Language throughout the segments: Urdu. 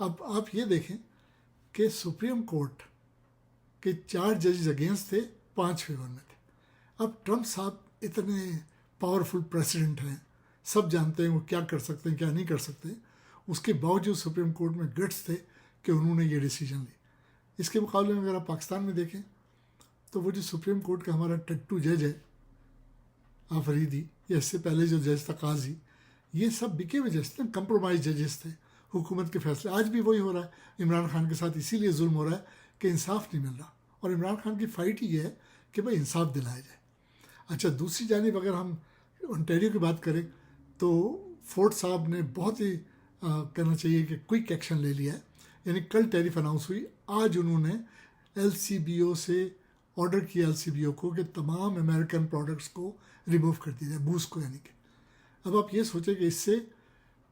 اب آپ یہ دیکھیں کہ سپریم کورٹ کے 4 ججز اگینسٹ تھے، 5 فیور میں تھے. اب ٹرمپ صاحب اتنے پاورفل پریسیڈنٹ ہیں، سب جانتے ہیں وہ کیا کر سکتے ہیں کیا نہیں کر سکتے، اس کے باوجود سپریم کورٹ میں گٹس تھے کہ انہوں نے یہ ڈیسیجن لی. اس کے مقابلے میں اگر آپ پاکستان میں دیکھیں تو وہ جو سپریم کورٹ کا ہمارا ٹٹو جج ہے آفریدی، یا اس سے پہلے جو جج تھا قاضی، یہ سب بکے ہوئے جج تھے، کمپرومائز ججز تھے. حکومت کے فیصلے آج بھی وہی ہو رہا ہے عمران خان کے ساتھ، اسی لیے ظلم ہو رہا ہے کہ انصاف نہیں مل رہا. اور عمران خان کی فائٹ ہی یہ ہے کہ بھائی انصاف دلایا جائے. اچھا، دوسری جانب اگر ہم انٹیریو کی بات کریں تو فورڈ صاحب نے بہت ہی کہنا چاہیے کہ کوئک ایکشن لے لیا ہے. یعنی کل ٹیرف اناؤنس ہوئی، آج انہوں نے ایل سی بی او سے آرڈر کیا، ایل سی بی او کو، کہ تمام امریکن پروڈکٹس کو ریموو کر دیا جائے، بوس کو یعنی کہ. اب آپ یہ سوچیں کہ اس سے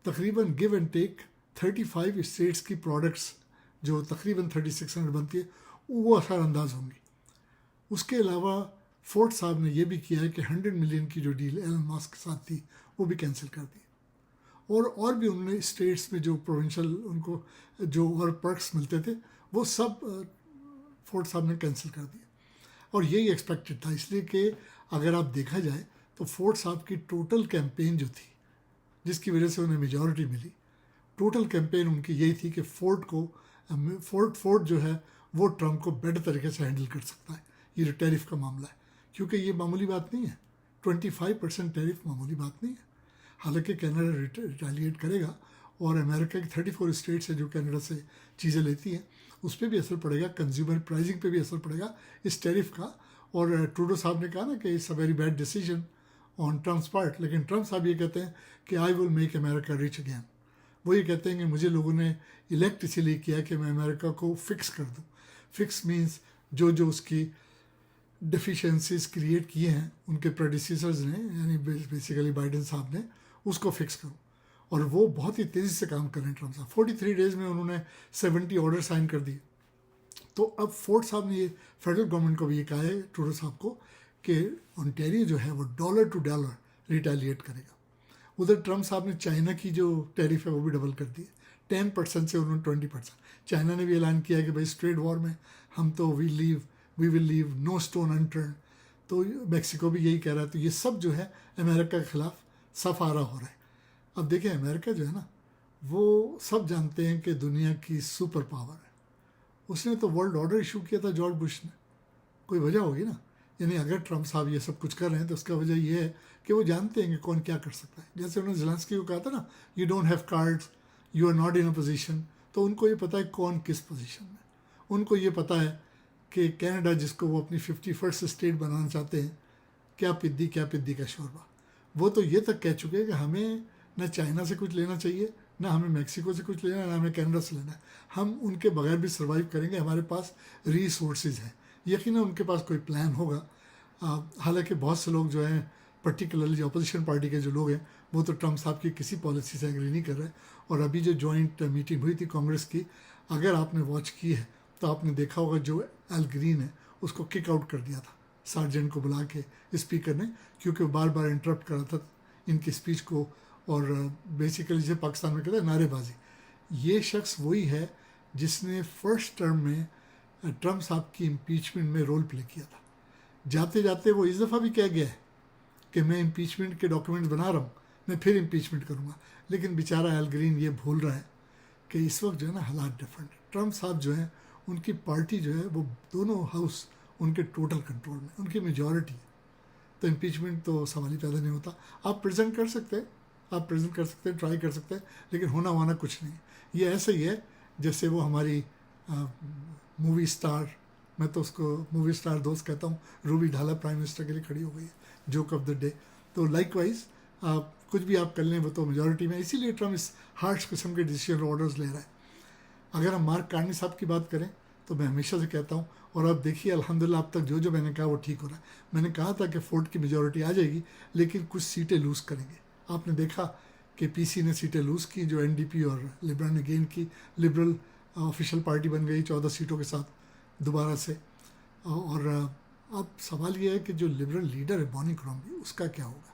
تقریباً گیو اینڈ ٹیک 35 اسٹیٹس کی پروڈکٹس جو تقریباً 3600 بنتی ہے وہ اثر انداز ہوں گی. اس کے علاوہ فورڈ صاحب نے یہ بھی کیا ہے کہ 100 ملین کی جو ڈیل ایلن ماسک کے ساتھ تھی وہ بھی کینسل کر دی. اور بھی انہوں نے اسٹیٹس میں جو پروونشل ان کو جو اور پرکس ملتے تھے وہ سب فورڈ صاحب نے کینسل کر دیا. اور یہی ایکسپیکٹڈ تھا، اس لیے کہ اگر آپ دیکھا جائے تو فورڈ صاحب کی ٹوٹل کیمپین جو تھی جس کی وجہ سے انہیں میجورٹی ملی، ٹوٹل کیمپین ان کی یہی تھی کہ فورڈ جو ہے وہ ٹرمپ کو بیٹر طریقے سے ہینڈل کر سکتا ہے. یہ ٹیرف کا معاملہ ہے کیونکہ یہ معمولی بات نہیں ہے، 25% ٹیرف معمولی بات نہیں ہے. حالانکہ کینیڈا ریٹیلیٹ کرے گا اور امریکہ کی 34 اسٹیٹس ہیں جو کینیڈا سے چیزیں لیتی ہیں، اس پہ بھی اثر پڑے گا، کنزیومر پرائزنگ پہ بھی اثر پڑے گا اس ٹیرف کا. اور ٹروڈو صاحب نے کہا نا کہ it's a very bad decision on Trump's part, لیکن ٹرمپ صاحب یہ کہتے ہیں کہ I will make America rich again. وہ یہ کہتے ہیں کہ مجھے لوگوں نے الیکٹ اسی لیے کیا کہ میں امریکہ کو فکس کر دوں. فکس مینس جو اس کی ڈیفیشنسیز کریٹ کیے ہیں ان کے پروڈیوسرز نے، یعنی بیسیکلی بائیڈن صاحب نے، اس کو فکس کروں. اور وہ بہت ہی تیزی سے کام کر رہے ہیں ٹرمپ صاحب. 43 ڈیز میں انہوں نے 70 آرڈر سائن کر دیے. تو اب فورڈ صاحب نے یہ فیڈرل گورنمنٹ کو بھی یہ کہا ہے ٹروڈو صاحب کو کہ انٹیریو جو ہے وہ ڈالر ٹو ڈالر ریٹیلیٹ کرے گا. ادھر ٹرمپ صاحب نے چائنا کی جو ٹیرف ہے وہ بھی ڈبل کر دی ہے، 10% سے انہوں نے 20%. چائنا نے بھی اعلان کیا ہے کہ بھائی اسٹریٹ وار میں ہم تو وی ول لیو نو اسٹون انٹرن. تو میکسیکو بھی یہی کہہ رہا ہے. تو یہ سب جو ہے امریکہ کے خلاف صف آرا ہو رہا ہے. اب دیکھیں امریکہ جو ہے نا وہ سب جانتے ہیں کہ دنیا کی سپر پاور ہے. اس نے تو ورلڈ آرڈر ایشو کیا تھا جارج بش نے، کوئی وجہ ہوگی نا. یعنی اگر ٹرمپ صاحب یہ سب کچھ کر رہے ہیں تو اس کا وجہ یہ ہے کہ وہ جانتے ہیں کہ کون کیا کر سکتا ہے. جیسے انہوں نے زیلنسکی کو کہا تھا نا، you don't have cards, you are not in a position. تو ان کو یہ پتہ ہے کون کس پوزیشن میں. ان کو یہ پتہ ہے کہ کینیڈا جس کو وہ اپنی 51 اسٹیٹ بنانا چاہتے ہیں، کیا پدی کا شوربہ. وہ تو یہ تک کہہ چکے ہیں کہ ہمیں نہ چائنا سے کچھ لینا چاہیے، نہ ہمیں میکسیکو سے کچھ لینا ہے، نہ ہمیں کینیڈا سے لینا ہے. ہم ان کے بغیر بھی سروائیو کریں گے، ہمارے پاس ریسورسز ہیں. یقیناً ان کے پاس کوئی پلان ہوگا. حالانکہ بہت سے لوگ جو ہیں پرٹیکولرلی جو اپوزیشن پارٹی کے جو لوگ ہیں وہ تو ٹرمپ صاحب کی کسی پالیسی سے ایگری نہیں کر رہے. اور ابھی جو جوائنٹ میٹنگ ہوئی تھی کانگریس کی، اگر آپ نے واچ کی ہے تو آپ نے دیکھا ہوگا جو ایل گرین ہے اس کو کک آؤٹ کر دیا تھا سارجنٹ کو بلا کے اسپیکر نے، کیونکہ بار بار انٹرپٹ کر رہا تھا ان کی اسپیچ کو. اور بیسیکلی جسے پاکستان میں کہتے ہیں نعرے بازی. یہ شخص وہی ہے جس نے فرسٹ ٹرم میں ٹرمپ صاحب کی امپیچمنٹ میں رول پلے کیا تھا. جاتے جاتے وہ اس دفعہ بھی کہہ گیا ہے کہ میں امپیچمنٹ کے ڈاکیومنٹس بنا رہا ہوں، میں پھر امپیچمنٹ کروں گا. لیکن بیچارہ ایل گرین یہ بھول رہا ہے کہ اس وقت جو ہے نا حالات ڈفرینٹ ہے. ٹرمپ صاحب جو ہیں ان کی پارٹی جو ہے وہ دونوں ہاؤس ان کے ٹوٹل کنٹرول میں، ان کی میجورٹی ہے. تو امپیچمنٹ تو سوال ہی پیدا نہیں ہوتا. آپ پریزنٹ کر سکتے ہیں، ٹرائی کر سکتے ہیں، لیکن ہونا کچھ نہیں. یہ ایسا ہی ہے جیسے وہ ہماری مووی اسٹار، میں تو اس کو مووی اسٹار دوست کہتا ہوں، روبی ڈھالا پرائم منسٹر کے لیے کھڑی ہو گئی ہے، جوک آف دا ڈے. تو لائک وائز کچھ بھی آپ کر لیں وہ تو میجورٹی میں. اسی لیے ٹرمپ اس ہارش قسم کے ڈیسیجن آرڈرز لے رہا ہے. اگر ہم مارک کارنی صاحب کی بات کریں تو میں ہمیشہ سے کہتا ہوں، اور اب دیکھیے الحمدللہ اب تک جو میں نے کہا وہ ٹھیک ہو رہا ہے. میں نے کہا تھا کہ فورڈ کی میجورٹی آ جائے گی لیکن کچھ سیٹیں لوز کریں گے. آپ نے دیکھا کہ پی سی نے سیٹیں لوز کی، جو این ڈی پی اور لبرل نے گین کی. لبرل آفیشیل پارٹی بن گئی 14 سیٹوں کے ساتھ دوبارہ سے. اور اب سوال یہ ہے کہ جو لبرل لیڈر ہے بونی کرومبی، اس کا کیا ہوگا.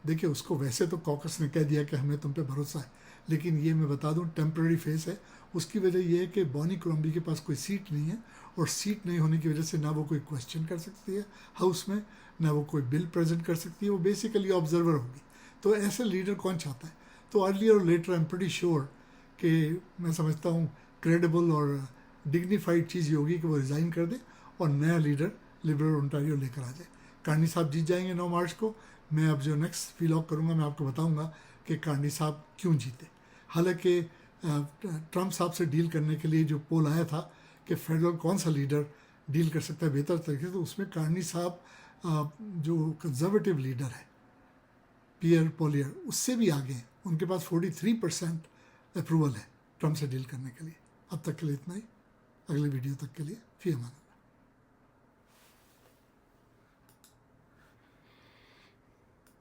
دیکھیں اس کو ویسے تو کوکس نے کہہ دیا کہ ہمیں تم پہ بھروسہ ہے، لیکن یہ میں بتا دوں ٹیمپرری فیس ہے. اس کی وجہ یہ ہے کہ بونی کرامبی کے پاس کوئی سیٹ نہیں ہے, اور سیٹ نہیں ہونے کی وجہ سے نہ وہ کوئی کویشچن کر سکتی ہے ہاؤس میں, نہ وہ کوئی بل پریزنٹ کر سکتی ہے, وہ بیسیکلی آبزرور ہوگی. تو ایسے لیڈر کون چاہتا ہے؟ تو ارلیئر اور later I am pretty sure کہ میں سمجھتا ہوں کریڈیبل اور ڈگنیفائڈ چیز یہ ہوگی کہ وہ ریزائن کر دے اور نیا لیڈر لبرل اونٹاریو لے کر آ جائے. کارنی صاحب جیت جائیں گے 9 مارچ کو. میں اب جو نیکسٹ ویلاگ کروں گا میں آپ کو بتاؤں گا کہ کارنی صاحب کیوں جیتے. حالانکہ ٹرمپ صاحب سے ڈیل کرنے کے لیے جو پول آیا تھا کہ فیڈرل کون سا لیڈر ڈیل کر سکتا ہے بہتر طریقے سے, تو اس میں کارنی صاحب جو کنزرویٹو لیڈر ہے پیئر پولیئر اس سے بھی آگے ہیں. ان کے پاس 43% اپروول ہے ٹرمپ سے ڈیل کرنے کے لیے. اب تک کے لیے اتنا ہی. اگلی ویڈیو تک کے لیے فی امان اللہ.